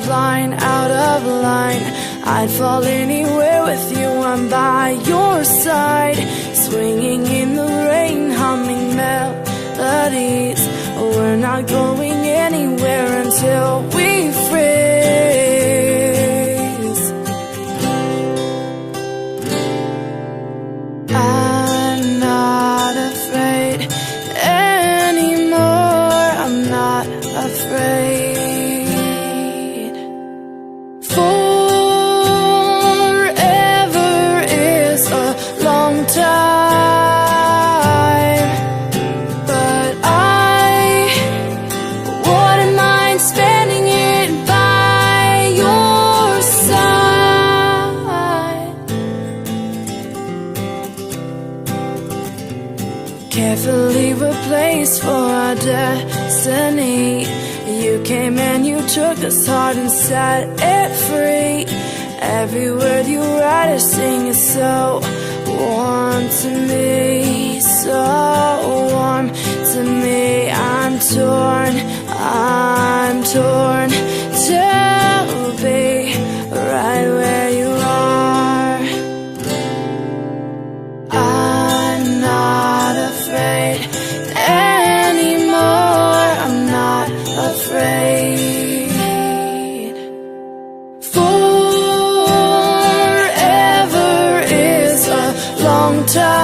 flying out of line. I'd fall anywhere with you, I'm by your side. Swinging in the rain, humming melodies. We're not going anywhere until we freeze. I'm not afraid anymore, I'm not afraid. Forever is a long time, but I wouldn't mind spending it by your side. Carefully replaced for our destiny. You came and you took this heart and set it free. Every word you write or sing is so warm to me, so warm to me. I'm torn to be right where you are. I'm not afraid anymore, I'm not afraid. Forever is a long time.